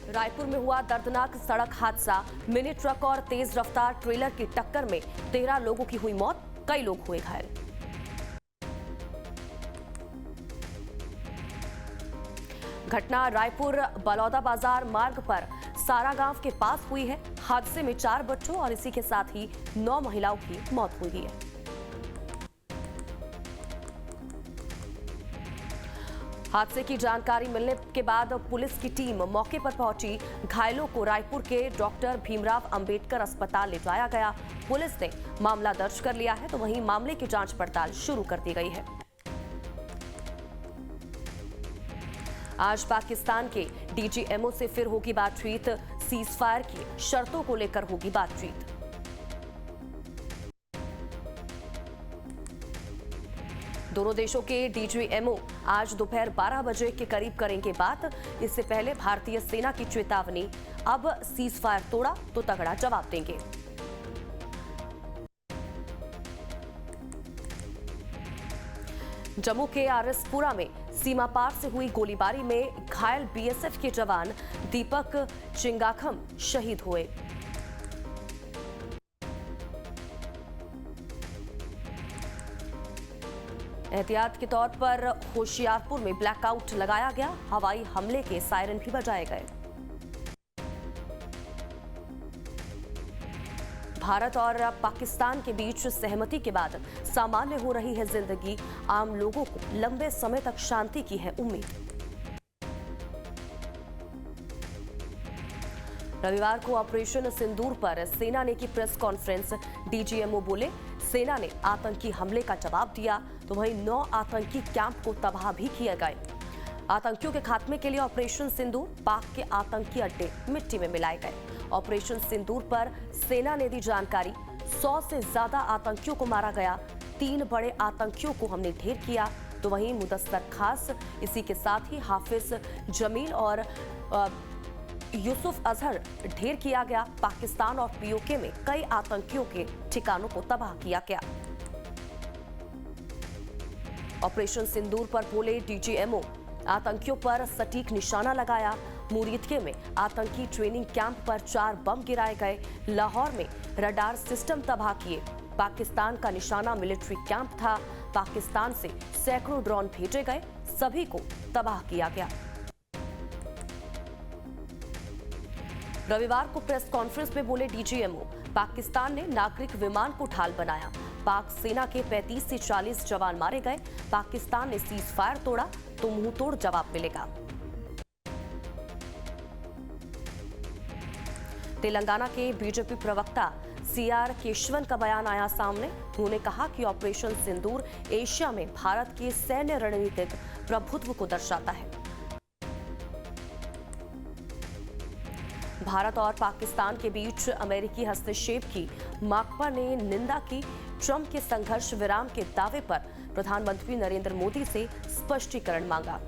रायपुर में हुआ दर्दनाक सड़क हादसा। मिनी ट्रक और तेज रफ्तार ट्रेलर की टक्कर में 13 लोगों की हुई मौत, कई लोग हुए घायल। घटना रायपुर बलौदा बाजार मार्ग पर सारा गांव के पास हुई है। हादसे में 4 बच्चों और इसी के साथ ही 9 महिलाओं की मौत हुई है। हादसे की जानकारी मिलने के बाद पुलिस की टीम मौके पर पहुंची। घायलों को रायपुर के डॉक्टर भीमराव अंबेडकर अस्पताल ले जाया गया। पुलिस ने मामला दर्ज कर लिया है, तो वहीं मामले की जांच पड़ताल शुरू कर दी गई है। आज पाकिस्तान के डीजीएमओ से फिर होगी बातचीत। सीज फायर की शर्तों को लेकर होगी बातचीत। दोनों देशों के डीजीएमओ आज दोपहर 12 बजे के करीब करेंगे बात। इससे पहले भारतीय सेना की चेतावनी, अब सीज फायर तोड़ा तो तगड़ा जवाब देंगे। जम्मू के आरएसपुरा में सीमा पार से हुई गोलीबारी में घायल बीएसएफ के जवान दीपक चिंगाखम शहीद हुए। एहतियात के तौर पर होशियारपुर में ब्लैकआउट लगाया गया। हवाई हमले के सायरन भी बजाए गए। भारत और पाकिस्तान के बीच सहमति के बाद सामान्य हो रही है जिंदगी। आम लोगों को लंबे समय तक शांति की है उम्मीद। रविवार को ऑपरेशन सिंदूर पर सेना ने की प्रेस कॉन्फ्रेंस। डीजीएमओ बोले, सेना ने आतंकी हमले का जवाब दिया, तो वहीं 9 आतंकी कैंप को तबाह भी किए गए। आतंकियों के खात्मे के लिए ऑपरेशन सिंदूर, पाक के आतंकी अड्डे मिट्टी में मिलाए गए। ऑपरेशन सिंदूर पर सेना ने दी जानकारी। 100 से ज्यादा आतंकियों को मारा गया। 3 बड़े आतंकियों को हमने ढेर किया, तो वहीं मुदस्सर खास, इसी के साथ ही हाफिज जमील और यूसुफ अजहर ढेर किया गया। पाकिस्तान और पीओके में कई आतंकियों के ठिकानों को तबाह किया गया। ऑपरेशन सिंदूर पर बोले डीजीएमओ, आतंकियों पर सटीक निशाना लगाया। मुरीदके में आतंकी ट्रेनिंग कैंप पर 4 बम गिराए गए। लाहौर में रडार सिस्टम तबाह किए। पाकिस्तान का निशाना मिलिट्री कैंप था। पाकिस्तान से सैकड़ों ड्रोन भेजे गए, सभी को तबाह किया गया। रविवार को प्रेस कॉन्फ्रेंस में बोले डीजीएमओ, पाकिस्तान ने नागरिक विमान को ढाल बनाया। पाक सेना के 35 से 40 जवान मारे गए। पाकिस्तान ने सीज फायर तोड़ा तो मुंह तोड़ जवाब मिलेगा। तेलंगाना के बीजेपी प्रवक्ता सीआर केशवन का बयान आया सामने। उन्होंने कहा कि ऑपरेशन सिंदूर एशिया में भारत के सैन्य रणनीतिक प्रभुत्व को दर्शाता है। भारत और पाकिस्तान के बीच अमेरिकी हस्तक्षेप की माकपा ने निंदा की। ट्रंप के संघर्ष विराम के दावे पर प्रधानमंत्री नरेंद्र मोदी से स्पष्टीकरण मांगा।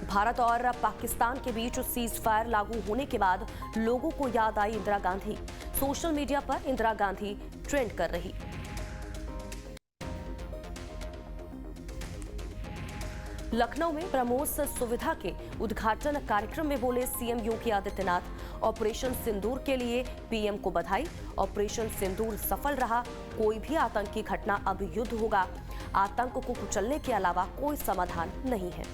भारत और पाकिस्तान के बीच सीज फायर लागू होने के बाद लोगों को याद आई इंदिरा गांधी। सोशल मीडिया पर इंदिरा गांधी ट्रेंड कर रही। लखनऊ में ब्रह्मोस सुविधा के उद्घाटन कार्यक्रम में बोले सीएम योगी आदित्यनाथ, ऑपरेशन सिंदूर के लिए पीएम को बधाई। ऑपरेशन सिंदूर सफल रहा। कोई भी आतंकी घटना अब युद्ध होगा। आतंक को कुचलने के अलावा कोई समाधान नहीं है।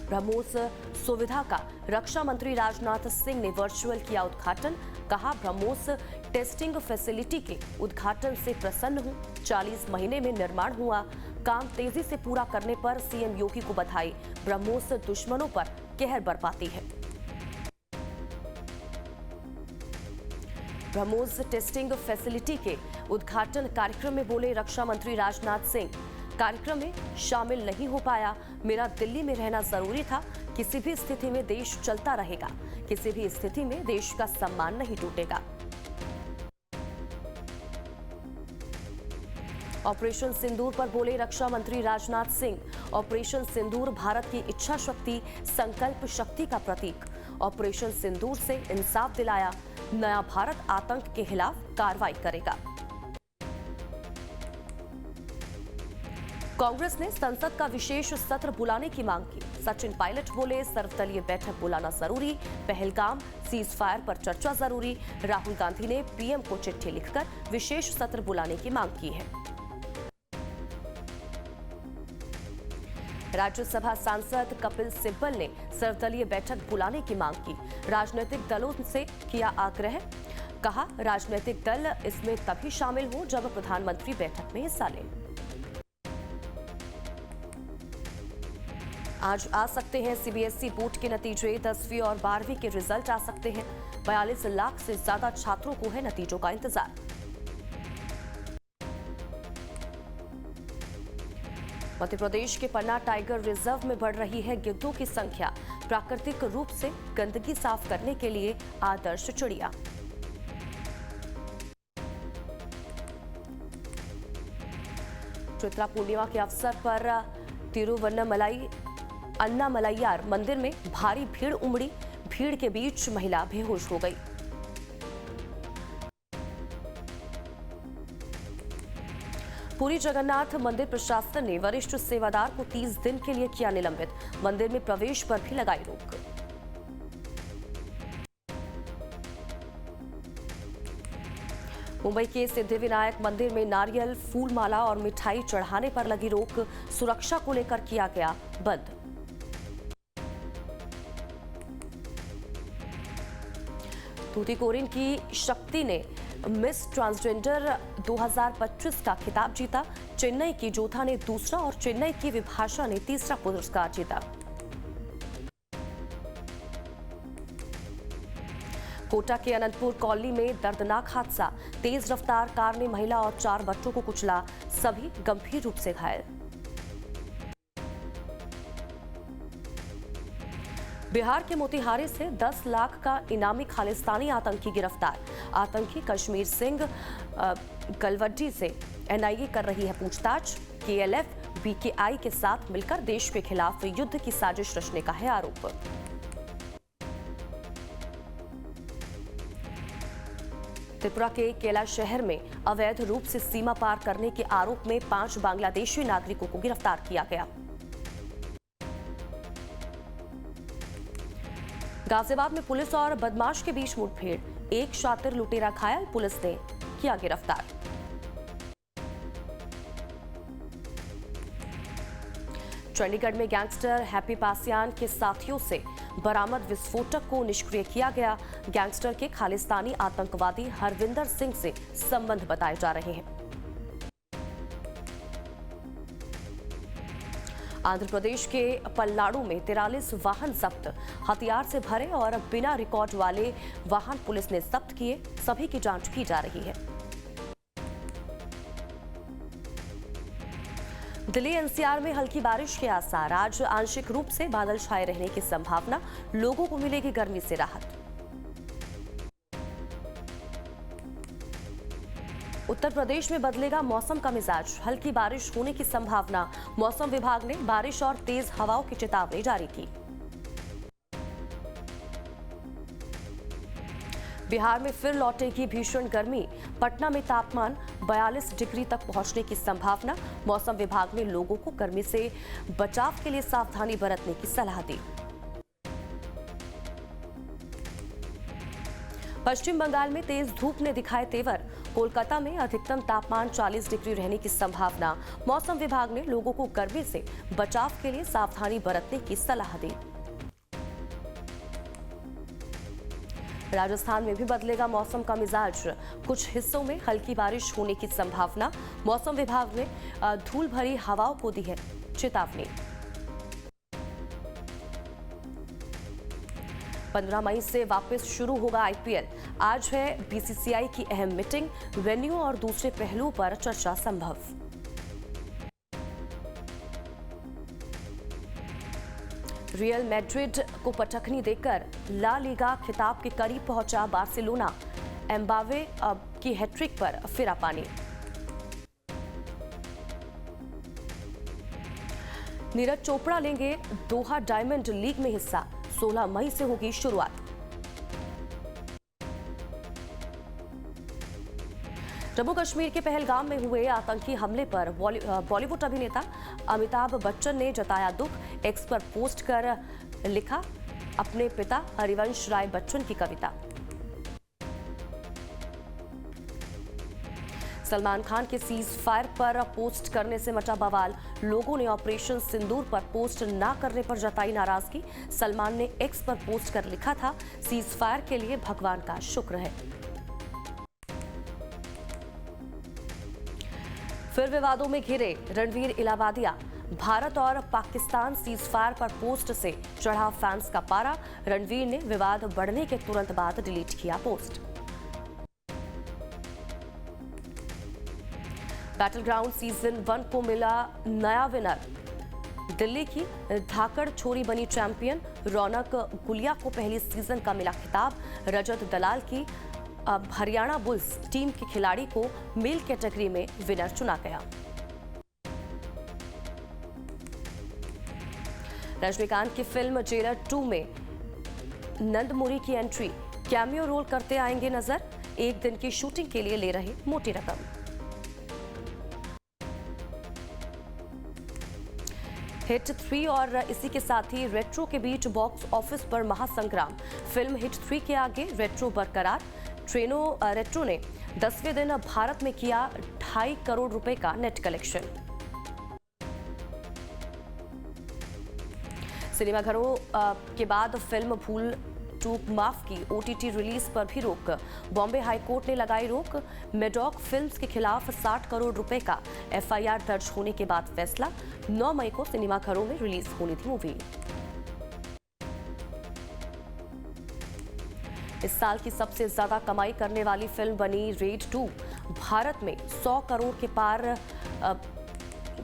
ब्रह्मोस सुविधा का रक्षा मंत्री राजनाथ सिंह ने वर्चुअल किया उद्घाटन। कहा, ब्रह्मोस टेस्टिंग फैसिलिटी के उद्घाटन से प्रसन्न हूं। 40 महीने में निर्माण हुआ। काम तेजी से पूरा करने पर सीएम योगी को बधाई। ब्रह्मोस दुश्मनों पर कहर बरपाती है। ब्रह्मोस टेस्टिंग फैसिलिटी के उद्घाटन कार्यक्रम में बोले रक्षा मंत्री राजनाथ सिंह, कार्यक्रम में शामिल नहीं हो पाया। मेरा दिल्ली में रहना जरूरी था। किसी भी स्थिति में देश चलता रहेगा। किसी भी स्थिति में देश का सम्मान नहीं टूटेगा। ऑपरेशन सिंदूर पर बोले रक्षा मंत्री राजनाथ सिंह, ऑपरेशन सिंदूर भारत की इच्छा शक्ति, संकल्प शक्ति का प्रतीक। ऑपरेशन सिंदूर से इंसाफ दिलाया। नया भारत आतंक के खिलाफ कार्रवाई करेगा। कांग्रेस ने संसद का विशेष सत्र बुलाने की मांग की। सचिन पायलट बोले, सर्वदलीय बैठक बुलाना जरूरी, पहलगाम सीज फायर पर चर्चा जरूरी। राहुल गांधी ने पीएम को चिट्ठी लिखकर विशेष सत्र बुलाने की मांग की है। राज्यसभा सांसद कपिल सिब्बल ने सर्वदलीय बैठक बुलाने की मांग की। राजनीतिक दलों से किया आग्रह, कहा राजनीतिक दल इसमें तभी शामिल हो जब प्रधानमंत्री बैठक में हिस्सा लें। आज आ सकते हैं सीबीएसई बोर्ड के नतीजे, 10वीं और 12वीं के रिजल्ट आ सकते हैं। 42 लाख से ज्यादा छात्रों को है नतीजों का इंतजार। मध्य प्रदेश के पन्ना टाइगर रिजर्व में बढ़ रही है गिद्धों की संख्या। प्राकृतिक रूप से गंदगी साफ करने के लिए आदर्श चिड़िया। चित्रा पूर्णिमा के अवसर पर तिरुवन्नमलाई अन्नामलैयार मंदिर में भारी भीड़ उमड़ी। भीड़ के बीच महिला बेहोश हो गई। पुरी जगन्नाथ मंदिर प्रशासन ने वरिष्ठ सेवादार को 30 दिन के लिए किया निलंबित। मंदिर में प्रवेश पर भी लगाई रोक। मुंबई के सिद्धिविनायक मंदिर में नारियल, फूलमाला और मिठाई चढ़ाने पर लगी रोक। सुरक्षा को लेकर किया गया बंद। तूतीकोरिन की शक्ति ने मिस ट्रांसजेंडर 2025 का खिताब जीता। चेन्नई की जोथा ने दूसरा और चेन्नई की विभाषा ने तीसरा पुरस्कार जीता। कोटा के अनंतपुर कॉलोनी में दर्दनाक हादसा। तेज रफ्तार कार ने महिला और 4 बच्चों को कुचला। सभी गंभीर रूप से घायल। बिहार के मोतिहारी से 10 लाख का इनामी खालिस्तानी आतंकी गिरफ्तार। आतंकी कश्मीर सिंह गलवड्डी से एनआईए कर रही है पूछताछ। केएलएफ बीकेआई के साथ मिलकर देश के खिलाफ युद्ध की साजिश रचने का है आरोप। त्रिपुरा के केला शहर में अवैध रूप से सीमा पार करने के आरोप में 5 बांग्लादेशी नागरिकों को गिरफ्तार किया गया। गाजियाबाद में पुलिस और बदमाश के बीच मुठभेड़। एक शातिर लुटेरा घायल, पुलिस ने किया गिरफ्तार। चंडीगढ़ में गैंगस्टर हैप्पी पासियान के साथियों से बरामद विस्फोटक को निष्क्रिय किया गया। गैंगस्टर के खालिस्तानी आतंकवादी हरविंदर सिंह से संबंध बताए जा रहे हैं। आंध्र प्रदेश के पल्लाडू में 43 वाहन जब्त। हथियार से भरे और बिना रिकॉर्ड वाले वाहन पुलिस ने जब्त किए। सभी की जांच की जा रही है। दिल्ली एनसीआर में हल्की बारिश के आसार। आज आंशिक रूप से बादल छाए रहने की संभावना। लोगों को मिलेगी गर्मी से राहत। उत्तर प्रदेश में बदलेगा मौसम का मिजाज। हल्की बारिश होने की संभावना। मौसम विभाग ने बारिश और तेज हवाओं की चेतावनी जारी की। बिहार में फिर लौटेगी भीषण गर्मी। पटना में तापमान 42 डिग्री तक पहुंचने की संभावना। मौसम विभाग ने लोगों को गर्मी से बचाव के लिए सावधानी बरतने की सलाह दी। पश्चिम बंगाल में तेज धूप ने दिखाए तेवर। कोलकाता में अधिकतम तापमान 40 डिग्री रहने की संभावना। मौसम विभाग ने लोगों को गर्मी से बचाव के लिए सावधानी बरतने की सलाह दी। राजस्थान में भी बदलेगा मौसम का मिजाज। कुछ हिस्सों में हल्की बारिश होने की संभावना। मौसम विभाग ने धूल भरी हवाओं को दी है चेतावनी। 15 मई से वापस शुरू होगा आईपीएल। आज है बीसीसीआई की अहम मीटिंग। वेन्यू और दूसरे पहलुओं पर चर्चा संभव। रियल मैड्रिड को पटखनी देकर ला लीगा खिताब के करीब पहुंचा बार्सिलोना। एम्बावे की हैट्रिक पर फिरा पानी। नीरज चोपड़ा लेंगे दोहा डायमंड लीग में हिस्सा। 16 मई से होगी शुरुआत। जम्मू कश्मीर के पहलगाम में हुए आतंकी हमले पर बॉलीवुड अभिनेता अमिताभ बच्चन ने जताया दुख। एक्स पर पोस्ट कर लिखा अपने पिता हरिवंश राय बच्चन की कविता। सलमान खान के सीज फायर पर पोस्ट करने से मचा बवाल। लोगों ने ऑपरेशन सिंदूर पर पोस्ट ना करने पर जताई नाराजगी। सलमान ने एक्स पर पोस्ट कर लिखा था, सीज फायर के लिए भगवान का शुक्र है। फिर विवादों में घिरे रणवीर इलाहाबादिया। भारत और पाकिस्तान सीज फायर पर पोस्ट से चढ़ा फैंस का पारा। रणवीर ने विवाद बढ़ने के तुरंत बाद डिलीट किया पोस्ट। बैटलग्राउंड सीजन 1 को मिला नया विनर। दिल्ली की धाकड़ छोरी बनी चैंपियन। रौनक गुलिया को पहली सीजन का मिला खिताब। रजत दलाल की हरियाणा बुल्स टीम के खिलाड़ी को मेल कैटेगरी में विनर चुना गया। रजनीकांत की फिल्म जेलर 2 में नंदमुरी की एंट्री। कैमियो रोल करते आएंगे नजर। एक दिन की शूटिंग के लिए ले रहे मोटी रकम। हिट 3 और इसी के साथ ही रेट्रो के बीच बॉक्स ऑफिस पर महासंग्राम। फिल्म हिट 3 के आगे रेट्रो बरकरार। रेट्रो ने 10वें दिन भारत में किया 2.5 करोड़ रुपए का नेट कलेक्शन। सिनेमाघरों के बाद फिल्म भूल चूक माफ की OTT रिलीज पर भी रोक। बॉम्बे हाई कोर्ट ने लगाई रोक। मेडॉक फिल्म्स के खिलाफ 60 करोड़ रुपए का FIR दर्ज होने के बाद फैसला। 9 मई को सिनेमाघरों में रिलीज होनी थी मूवी। इस साल की सबसे ज्यादा कमाई करने वाली फिल्म बनी रेड 2। भारत में 100 करोड़ के पार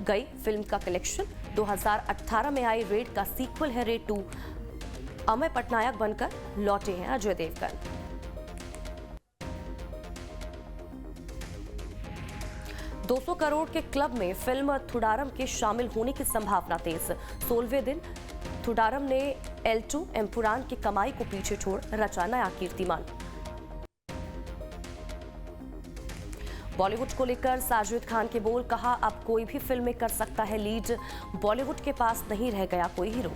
गई फिल्म का कलेक्शन। 2018 में आई रेड का सीक्वल है रेड 2। अमय पटनायक बनकर लौटे हैं अजय देवगन। $200 करोड़ के क्लब में फिल्म थुडारम के शामिल होने की संभावना तेज। 16वें दिन थुडारम ने L2 एम्पुरान की कमाई को पीछे छोड़ रचा नया कीर्तिमान। बॉलीवुड को लेकर साजिद खान के बोल। कहा, अब कोई भी फिल्में कर सकता है लीड। बॉलीवुड के पास नहीं रह गया कोई हीरो।